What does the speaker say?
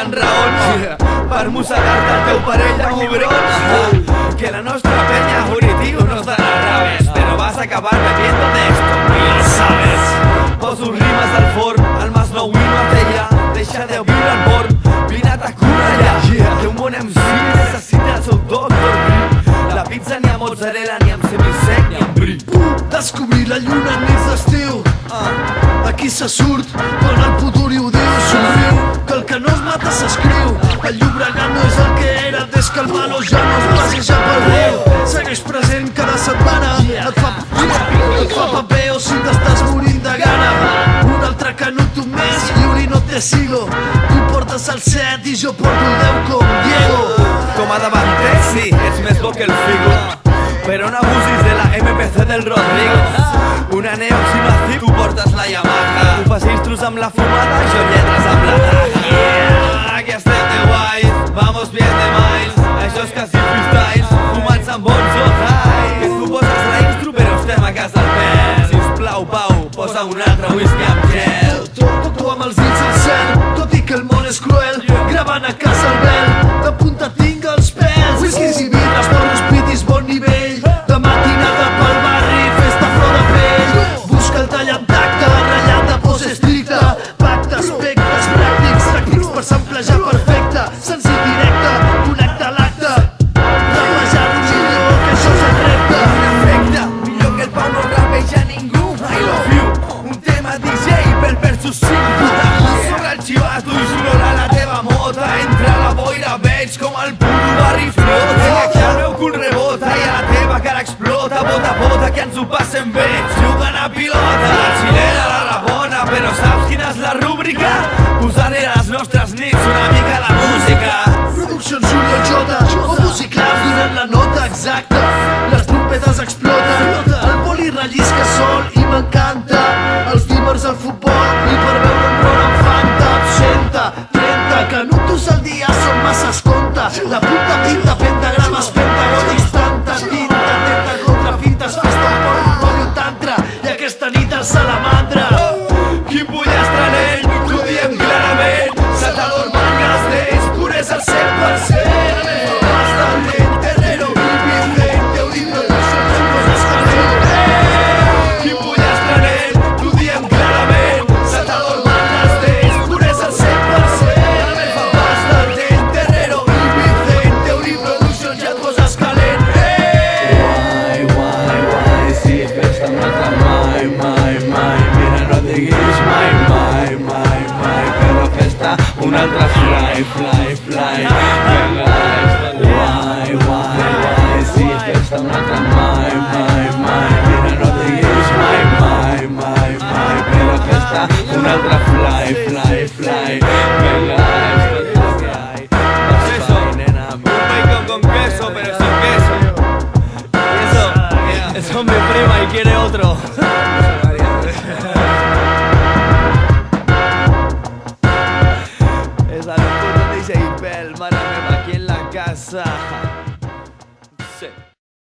falten raons per mossegar-te el teu parell de mugrons. Que la nostra penya Juritivo nos da las rabes, pero vas a acabar bebiendo de esto y lo sabes. Poso rimes al forn, el Masnou i no té ja. Deixa de viure al born, vine a cura ja. Que un bon MC necessita el seu doctor Dre. La pizza ni a mozzarella, ni amb semisec, ni amb brie. Descobrir la lluna en nits d'estiu. Aquí se surt quan el Puturi ho diu. Somriu, que el que no es mata s'escriu. El Llobregat no és el que era des que el Malo ja no es passeja pel riu. Segueix present cada setmana. Et fa paper o si t'estàs morint de gana. Un altre Canut, un més, Lliuri no te sigo. Tu portes el 7 i jo porto el 10 com Diego. Com a davanter, sí, ets més bo que el Figo, però no abusis de la MPC del Rodrigo. Una neoximací, tu portes la Yamaha. Tu fas intros amb la fumada, jo lletres amb la taja. Aquí estem de guais, vamos bien de miles. Això és quasi freestyles, fumats amb bonzo high. Que tu poses la intro però estem a casa al pèl. Sisplau, Pau, posa un altre whisky amb gel. Toco amb els dits al cel, tot i que el món és cruel. Gravant a casa al vel, de punta tinc els pèls. Whiskies i birres, porros, pitis, bon nivell. De matinada pel barri, festa flor de pell. Busca el tall amb tacte, ratllat de pose estricta. Pacte, aspectes pràctics, tàctics per samplejar perfecte. Senzill directe, connecta l'acte. Rapejar-ho millor, que això és el repte. Perfecte, millor que el Pau no rapeja ningú. I love you, un tema DJ pel versus 5. Sobre el xivato i sonora la teva mota. Entra a la boira, veig com el puto barri flota. Que el meu cul rebota i a la teva cara explota. Bota a bota que ens ho passem bé, jugant a pilota. La xilera, la rabona, però saps quina és la rúbrica? Posaré a les nostres nits una mica de música. Produccions Julio Jota, o musicals donant la nota exacta. Les trompetes exploten, el poli rellisca sol i m'encanta. Els dimarts al futbol i per veure un ron amb Fanta. Absenta, 30 canutos al dia són massa esconta. La puta pinta, pentagrames, pentagònics, tanta tinta. Tenta contra fintes, festa un port, un rotllo tantra. I aquesta nit el salamandra. Quin pollastre ell, t'ho diem clarament. Se t'adormen els dents, pures al 100%. Basta lent, terreno, Vicente, Euridio, Lucio, cosas calentes. Quin pollastre ell, t'ho diem clarament. Se t'adormen els dents, pures al 100%. Basta lent, terreno, Vicente, Euridio, Lucio, ja cosas calentes. Guai, si festa una altra mai. Mira, no diguis mai, però festa una altra fly. Vinga, guai, si festa una altra mai. Mira, no diguis mai, però festa una altra fly. Vinga, Un bacon con queso, pero sin queso. Eso es mi prima y quiere otro. Es al puto DJ Bell, márame aquí en la casa.